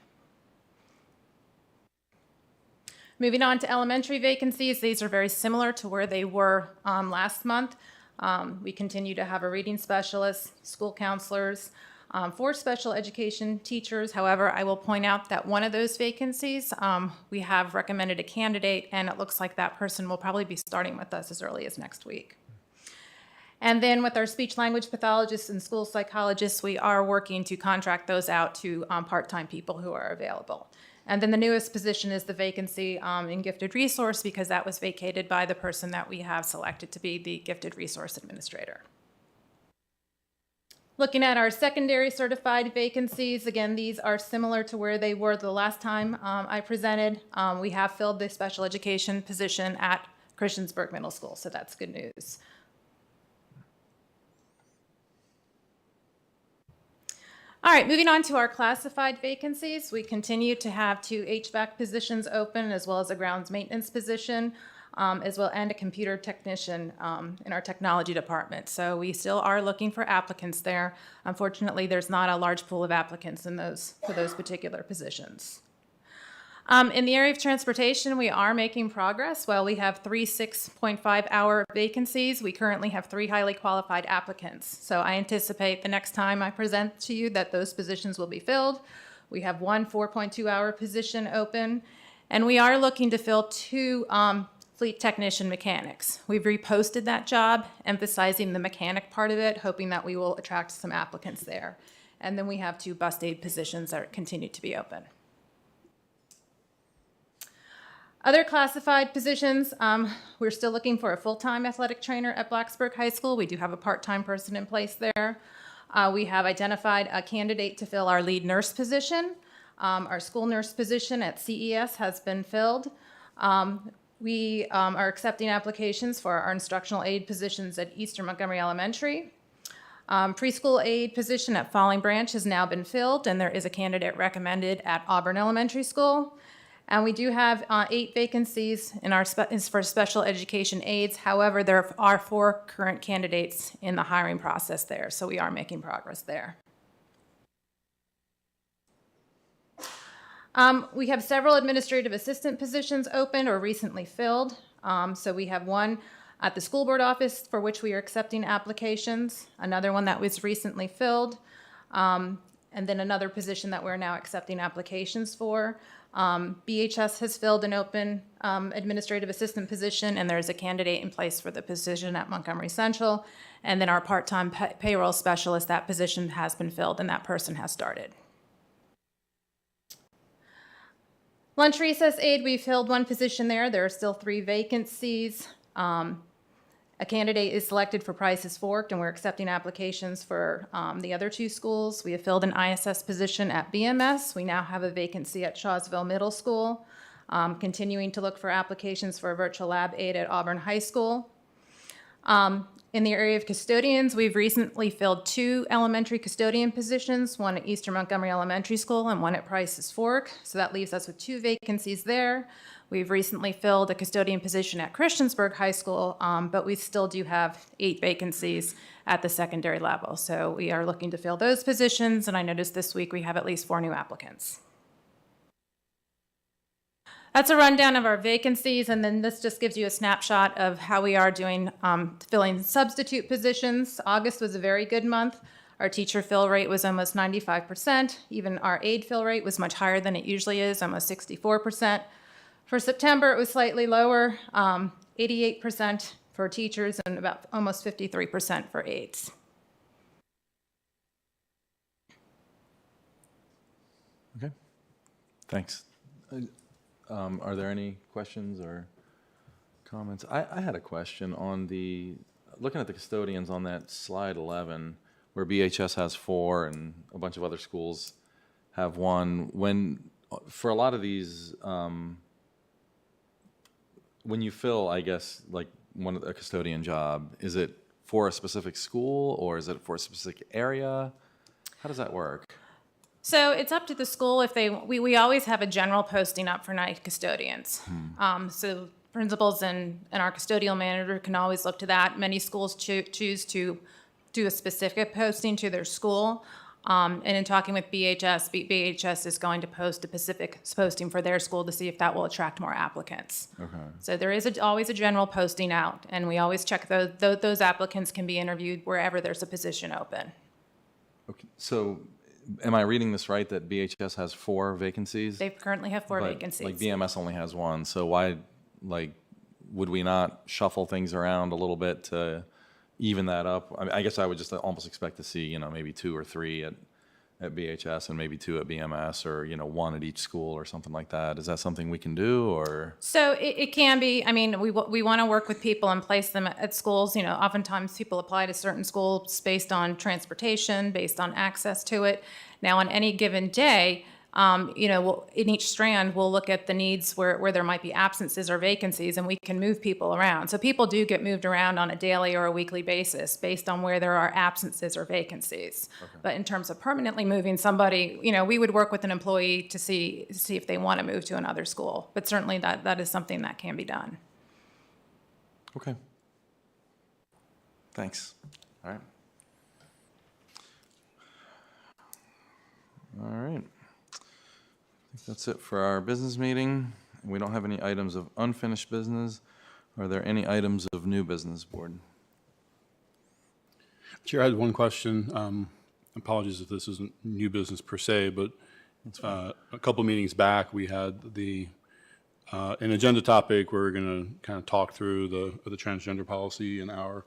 Moving on to elementary vacancies, these are very similar to where they were last month. We continue to have a reading specialist, school counselors, 4 special education teachers. However, I will point out that one of those vacancies, we have recommended a candidate, and it looks like that person will probably be starting with us as early as next week. And then with our speech language pathologists and school psychologists, we are working to contract those out to part-time people who are available. And then the newest position is the vacancy in gifted resource, because that was vacated by the person that we have selected to be the gifted resource administrator. Looking at our secondary certified vacancies, again, these are similar to where they were the last time I presented. We have filled the special education position at Christiansburg Middle School, so that's good news. All right, moving on to our classified vacancies. We continue to have 2 HVAC positions open, as well as a grounds maintenance position, as well, and a computer technician in our technology department. So we still are looking for applicants there. Unfortunately, there's not a large pool of applicants in for those particular positions. In the area of transportation, we are making progress. While we have 3 6.5-hour vacancies, we currently have 3 highly qualified applicants. So I anticipate the next time I present to you that those positions will be filled. We have 1 4.2-hour position open, and we are looking to fill 2 fleet technician mechanics. We've reposted that job, emphasizing the mechanic part of it, hoping that we will attract some applicants there. And then we have 2 bus aid positions that continue to be open. Other classified positions, we're still looking for a full-time athletic trainer at Blacksburg High School. We do have a part-time person in place there. We have identified a candidate to fill our lead nurse position. Our school nurse position at CES has been filled. We are accepting applications for our instructional aid positions at Eastern Montgomery Elementary. Preschool aid position at Falling Branch has now been filled, and there is a candidate recommended at Auburn Elementary School. And we do have 8 vacancies in our for special education aides. However, there are 4 current candidates in the hiring process there, so we are making progress there. We have several administrative assistant positions open or recently filled. So we have 1 at the school board office for which we are accepting applications, another one that was recently filled, and then another position that we're now accepting applications for. BHS has filled an open administrative assistant position, and there's a candidate in place for the position at Montgomery Central. And then our part-time payroll specialist, that position has been filled, and that person has started. Lunch recess aid, we filled 1 position there. There are still 3 vacancies. A candidate is selected for Prices Forked, and we're accepting applications for the other 2 schools. We have filled an ISS position at BMS. We now have a vacancy at Shawsville Middle School. Continuing to look for applications for a virtual lab aide at Auburn High School. In the area of custodians, we've recently filled 2 elementary custodian positions, 1 at Eastern Montgomery Elementary School and 1 at Prices Fork. So that leaves us with 2 vacancies there. We've recently filled a custodian position at Christiansburg High School, but we still do have 8 vacancies at the secondary level. So we are looking to fill those positions, and I noticed this week we have at least 4 new applicants. That's a rundown of our vacancies, and then this just gives you a snapshot of how we are doing filling substitute positions. August was a very good month. Our teacher fill rate was almost 95%. Even our aide fill rate was much higher than it usually is, almost 64%. For September, it was slightly lower, 88% for teachers and about almost 53% for aides. Okay, thanks. Are there any questions or comments? I had a question on looking at the custodians on that slide 11, where BHS has 4 and a bunch of other schools have 1. For a lot of these, when you fill, I guess, like a custodian job, is it for a specific school or is it for a specific area? How does that work? So it's up to the school if we always have a general posting up for night custodians. So principals and our custodial manager can always look to that. Many schools choose to do a specific posting to their school. And in talking with BHS is going to post a specific posting for their school to see if that will attract more applicants. Okay. So there is always a general posting out, and we always check those applicants can be interviewed wherever there's a position open. Okay. So am I reading this right, that BHS has 4 vacancies? They currently have 4 vacancies. Like BMS only has 1, so why, would we not shuffle things around a little bit to even that up. I guess I would just almost expect to see, maybe 2 or 3 at BHS and maybe 2 at BMS, or, 1 at each school or something like that. Is that something we can do, or? So it can be, I mean, we want to work with people and place them at schools. Oftentimes people apply to certain schools based on transportation, based on access to it. Now, on any given day, in each strand, we'll look at the needs where there might be absences or vacancies, and we can move people around. So people do get moved around on a daily or a weekly basis based on where there are absences or vacancies. Okay. But in terms of permanently moving somebody, we would work with an employee to see if they want to move to another school. But certainly that is something that can be done. Okay. Thanks. All right. All right. I think that's it for our business meeting. We don't have any items of unfinished business. Are there any items of new business, board? Chair, I had one question. Apologies if this isn't new business per se, but a couple meetings back, we had an agenda topic where we're going to kind of talk through the transgender policy and our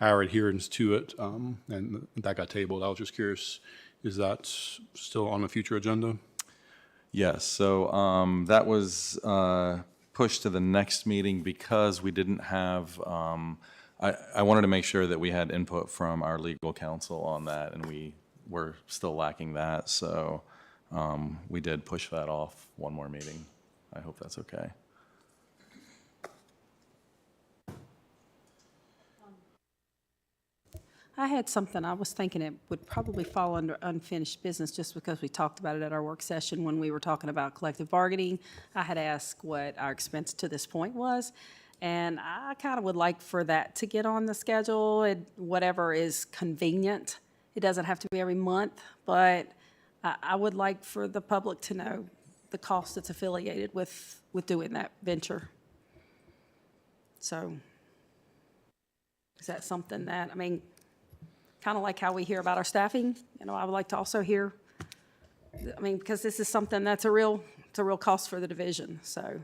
adherence to it, and that got tabled. I was just curious, is that still on the future agenda? Yes, so that was pushed to the next meeting because we didn't have, I wanted to make sure that we had input from our legal counsel on that, and we were still lacking that, so we did push that off one more meeting. I hope that's okay. I had something, I was thinking it would probably fall under unfinished business just because we talked about it at our work session when we were talking about collective bargaining. I had asked what our expense to this point was, and I kind of would like for that to get on the schedule, whatever is convenient. It doesn't have to be every month, but I would like for the public to know the cost that's affiliated with doing that venture. So is that something that, kind of like how we hear about our staffing, I would like to also hear, because this is something that's a real cost for the division. So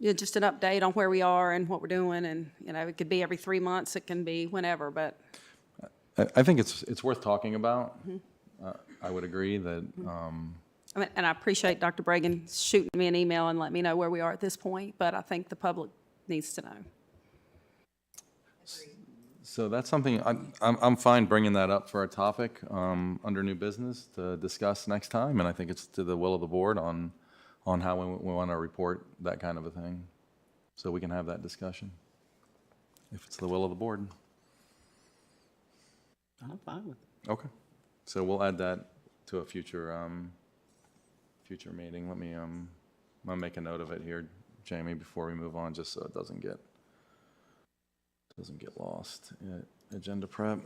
just an update on where we are and what we're doing, and it could be every 3 months, it can be whenever, but. I think it's worth talking about. I would agree that. And I appreciate Dr. Bragan shooting me an email and letting me know where we are at this point, but I think the public needs to know. So that's something, I'm fine bringing that up for a topic under new business to discuss next time, and I think it's to the will of the board on how we want to report that kind of a thing. So we can have that discussion, if it's the will of the board. I'm fine with it. Okay. So we'll add that to a future meeting. Let me I'll make a note of it here, Jamie, before we move on, just so it doesn't get lost. Agenda prep.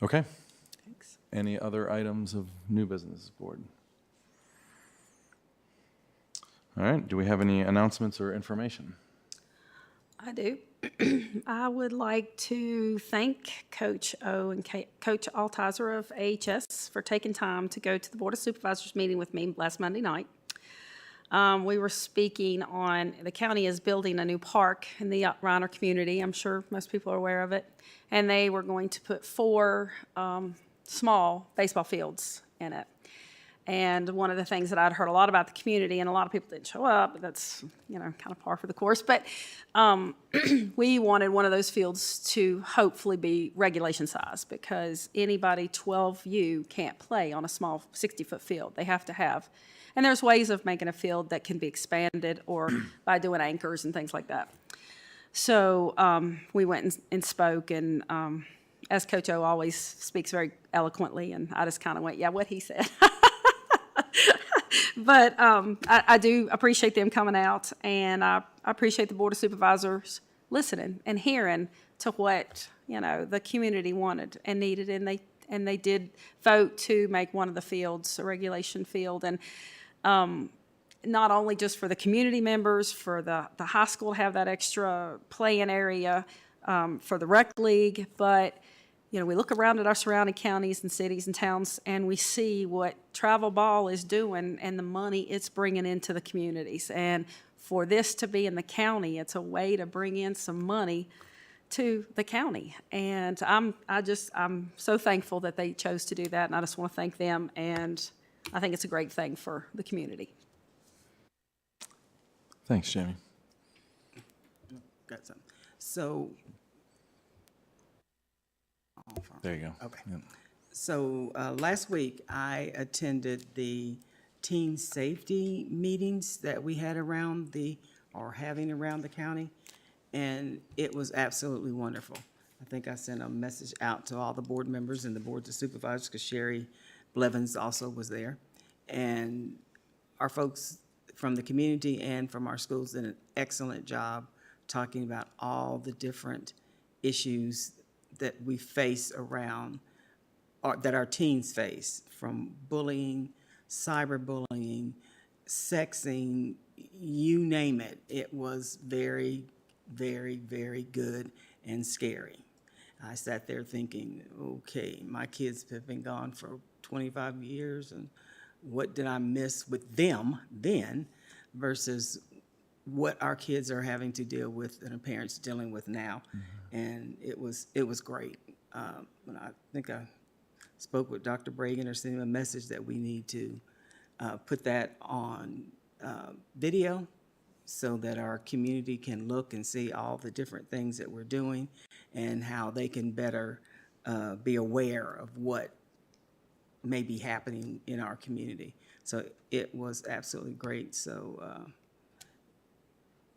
Okay. Thanks. Any other items of new business, board? All right. Do we have any announcements or information? I do. I would like to thank Coach O and Coach Altizer of AHS for taking time to go to the Board of Supervisors meeting with me last Monday night. We were speaking on, the county is building a new park in the Reiner community. I'm sure most people are aware of it. And they were going to put 4 small baseball fields in it. And one of the things that I'd heard a lot about the community, and a lot of people didn't show up, but that's, kind of par for the course. But we wanted one of those fields to hopefully be regulation size, because anybody 12U can't play on a small 60-foot field. They have to have, and there's ways of making a field that can be expanded or by doing anchors and things like that. So we went and spoke, and as Coach O always speaks very eloquently, and I just kind of went, yeah, what he said. But I do appreciate them coming out, and I appreciate the Board of Supervisors listening and hearing to what, the community wanted and needed, and they did vote to make one of the fields a regulation field. And not only just for the community members, for the high school to have that extra playing area, for the rec league, but you know, we look around at our surrounding counties and cities and towns, and we see what travel ball is doing and the money it's bringing into the communities. And for this to be in the county, it's a way to bring in some money to the county. And I'm so thankful that they chose to do that, and I just want to thank them, and I think it's a great thing for the community. Thanks, Jamie. Got some. So. There you go. Okay. Yep. So last week, I attended the teen safety meetings that we had having around the county, and it was absolutely wonderful. I think I sent a message out to all the board members and the boards of supervisors, because Sherry Blevins also was there. And our folks from the community and from our schools did an excellent job talking about all the different issues that we face around, or that our teens face, from bullying, cyberbullying, sexing, you name it. It was very, very, very good and scary. I sat there thinking, okay, my kids have been gone for 25 years, and what did I miss with them then versus what our kids are having to deal with and our parents dealing with now. And it was great. When I think I spoke with Dr. Bragan or sent him a message that we need to put that on video so that our community can look and see all the different things that we're doing and how they can better be aware of what may be happening in our community. So it was absolutely great. So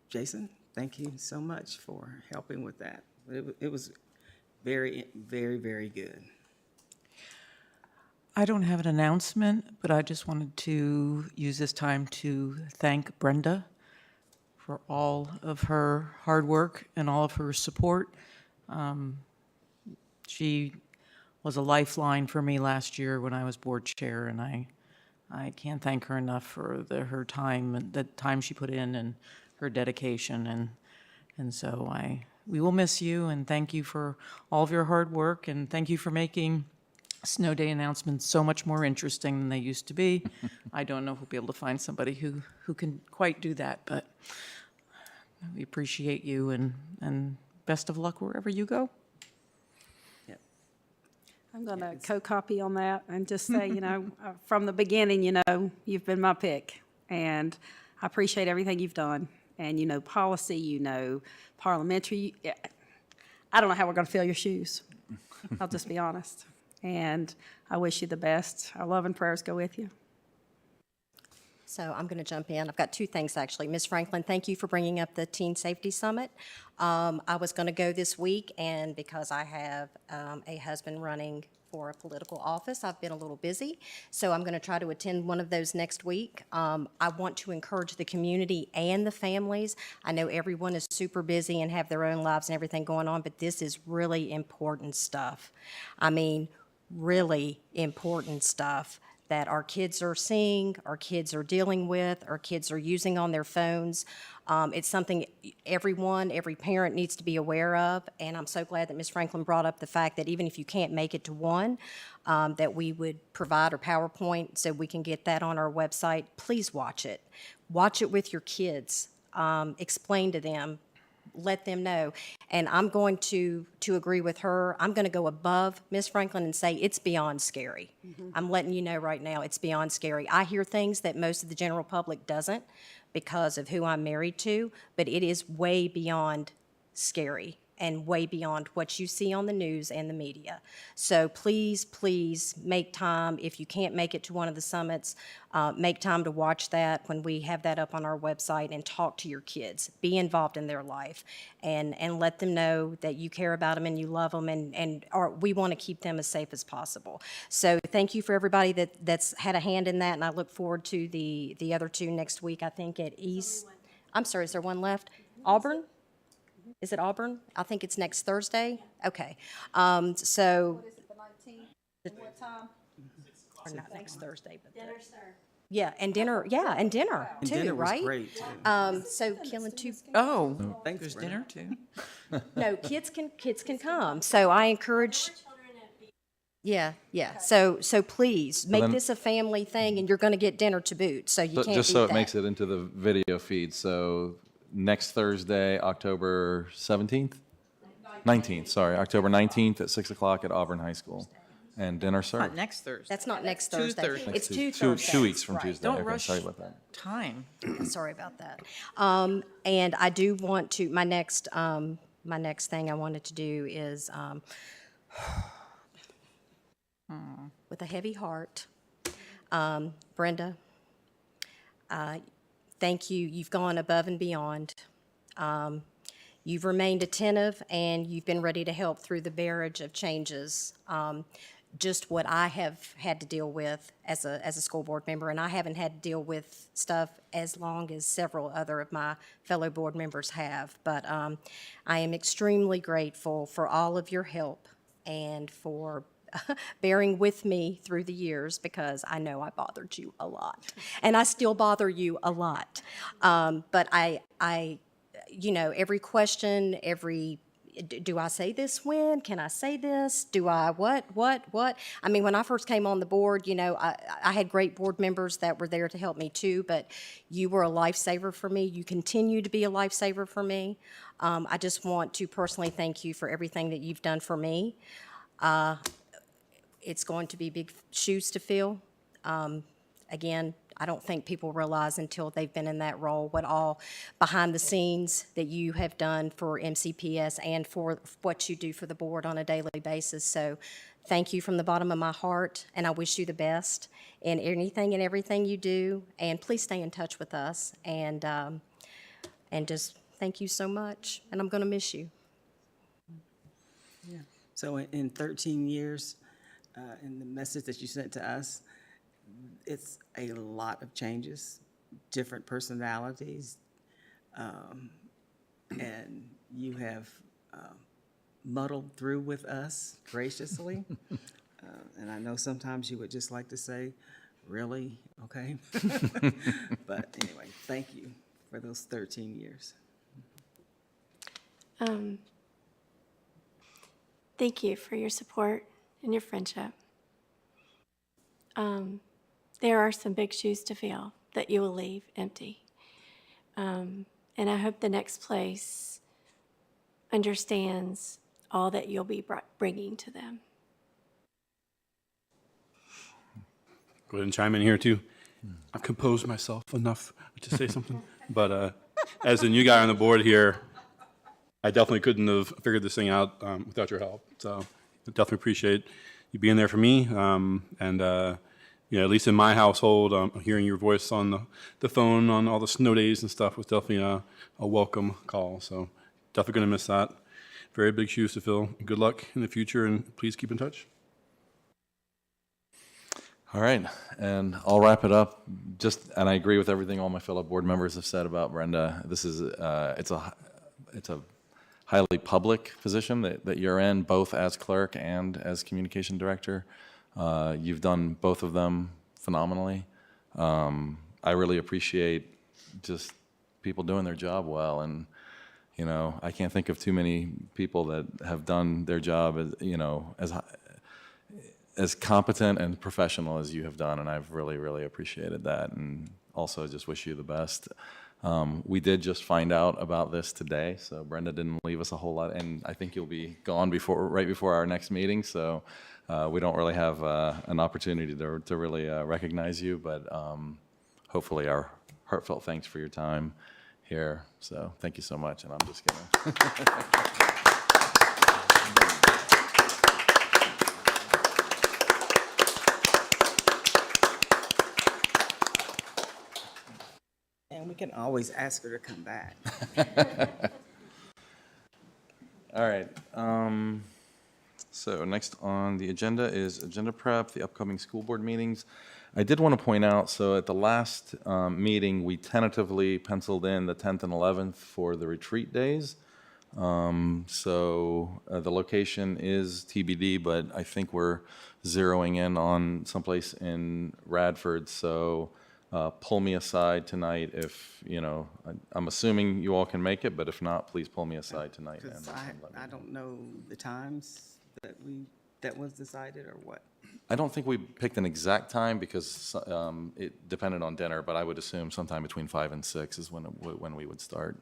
Jason, thank you so much for helping with that. It was very, very, very good. I don't have an announcement, but I just wanted to use this time to thank Brenda for all of her hard work and all of her support. She was a lifeline for me last year when I was board chair, and I can't thank her enough for her time and the time she put in and her dedication. And so we will miss you, and thank you for all of your hard work, and thank you for making snow day announcements so much more interesting than they used to be. I don't know if we'll be able to find somebody who can quite do that, but we appreciate you, and best of luck wherever you go. I'm going to co-copy on that and just say, from the beginning, you've been my pick, and I appreciate everything you've done. And policy, parliamentary. I don't know how we're going to fill your shoes. I'll just be honest. And I wish you the best. Our love and prayers go with you. So I'm going to jump in. I've got two things, actually. Ms. Franklin, thank you for bringing up the Teen Safety Summit. I was going to go this week, and because I have a husband running for a political office, I've been a little busy. So I'm going to try to attend one of those next week. I want to encourage the community and the families. I know everyone is super busy and have their own lives and everything going on, but this is really important stuff. I mean, really important stuff that our kids are seeing, our kids are dealing with, our kids are using on their phones. It's something every parent needs to be aware of, and I'm so glad that Ms. Franklin brought up the fact that even if you can't make it to one, that we would provide a PowerPoint so we can get that on our website. Please watch it. Watch it with your kids. Explain to them. Let them know. And I'm going to agree with her. I'm going to go above Ms. Franklin and say it's beyond scary. I'm letting you know right now, it's beyond scary. I hear things that most of the general public doesn't because of who I'm married to, but it is way beyond scary and way beyond what you see on the news and the media. So please, please make time. If you can't make it to one of the summits, make time to watch that when we have that up on our website, and talk to your kids. Be involved in their life and let them know that you care about them and you love them, and we want to keep them as safe as possible. So thank you for everybody that's had a hand in that, and I look forward to the other two next week, I think at East. I'm sorry, is there one left? Auburn? Is it Auburn? I think it's next Thursday. Okay. So. What is it, the 19th? What time? Or not next Thursday, but. Dinner, sir. Yeah, and dinner. Yeah, and dinner And too, dinner was right? great, too. So killing two. Oh, Thanks, there's Brenda. dinner too. No, kids can come. So I encourage. Yeah. So please, make then- this a family thing, and you're going to get dinner to boot, so you can't Just beat so it that. makes it into the video feed, so next Thursday, October 17th? 19th, sorry, October 19th at 6 o'clock at Auburn High School. And dinner Not served. next Thursday. That's not next Two Thursday. Thursdays. It's two Two Thursdays. weeks from Right. Tuesday. Don't Okay, rush sorry about that. time. Sorry about that. And I do want to, my next thing I wanted to do is, with a heavy heart, Brenda, thank you. You've gone above and beyond. You've remained attentive, and you've been ready to help through the barrage of changes. Just what I have had to deal with as a school board member, and I haven't had to deal with stuff as long as several other of my fellow board members have. But I am extremely grateful for all of your help and for bearing with me through the years, because I know I bothered you a lot, and I still bother you a lot. But I every question, do I say this when? Can I say this? Do I what? I mean, when I first came on the board, I had great board members that were there to help me too, but you were a lifesaver for me. You continue to be a lifesaver for me. I just want to personally thank you for everything that you've done for me. It's going to be big shoes to fill. Again, I don't think people realize until they've been in that role what all behind the scenes that you have done for MCPS and for what you do for the board on a daily basis. So thank you from the bottom of my heart, and I wish you the best in anything and everything you do. And please stay in touch with us, and just thank you so much. And I'm going to miss you. Yeah. So in 13 years, in the message that you sent to us, it's a lot of changes, different personalities, and you have muddled through with us graciously. And I know sometimes you would just like to say, really? Okay. But anyway, thank you for those 13 years. Thank you for your support and your friendship. There are some big shoes to fill that you will leave empty. And I hope the next place understands all that you'll be bringing to them. Go ahead and chime in here too. I've composed myself enough to say something, but as the new guy on the board here, I definitely couldn't have figured this thing out without your help. So I definitely appreciate you being there for me. At least in my household, hearing your voice on the phone on all the snow days and stuff was definitely a welcome call. So definitely going to miss that. Very big shoes to fill. Good luck in the future, and please keep in touch. All right, and I'll wrap it up. And I agree with everything all my fellow board members have said about Brenda. This is it's a highly public position that you're in, both as clerk and as communication director. You've done both of them phenomenally. I really appreciate just people doing their job well, and I can't think of too many people that have done their job as competent and professional as you have done, and I've really, really appreciated that, and also just wish you the best. We did just find out about this today, so Brenda didn't leave us a whole lot, and I think you'll be gone right before our next meeting, so we don't really have an opportunity to really recognize you, but hopefully our heartfelt thanks for your time here. So thank you so much, and I'm just gonna. And we can always ask her to come back. All right. So next on the agenda is agenda prep, the upcoming school board meetings. I did want to point out, so at the last meeting, we tentatively penciled in the 10th and 11th for the retreat days. The location is TBD, but I think we're zeroing in on someplace in Radford. So pull me aside tonight if, I'm assuming you all can make it, but if not, please pull me aside tonight. Because I don't know the times that we that was decided, or what? I don't think we picked an exact time because it depended on dinner, but I would assume sometime between 5 and 6 is when we would start.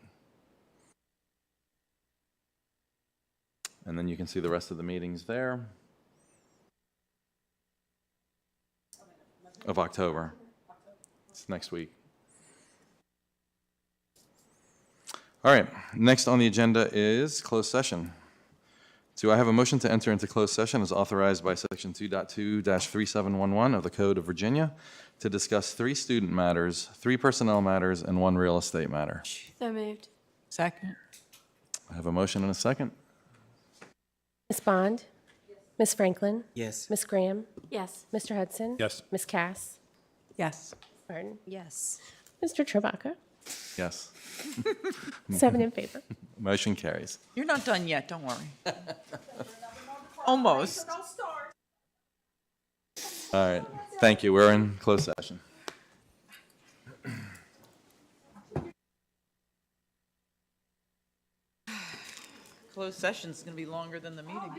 And then you can see the rest of the meetings there of October. It's next week. All right, next on the agenda is closed session. Do I have a motion to enter into closed session as authorized by Section 2.2-3711 of the Code of Virginia to discuss 3 student matters, 3 personnel matters, and 1 real estate matter? So moved. Second. I have a motion and a second. Ms. Bond? Ms. Franklin? Yes. Ms. Graham? Yes. Mr. Hudson? Yes. Ms. Cass? Yes. Martin? Yes. Mr. Trevaka? Yes. 7 in favor. Motion carries. You're not done yet, don't worry. Almost. All right, thank you. We're in closed session. Closed session's going to be longer than the meeting.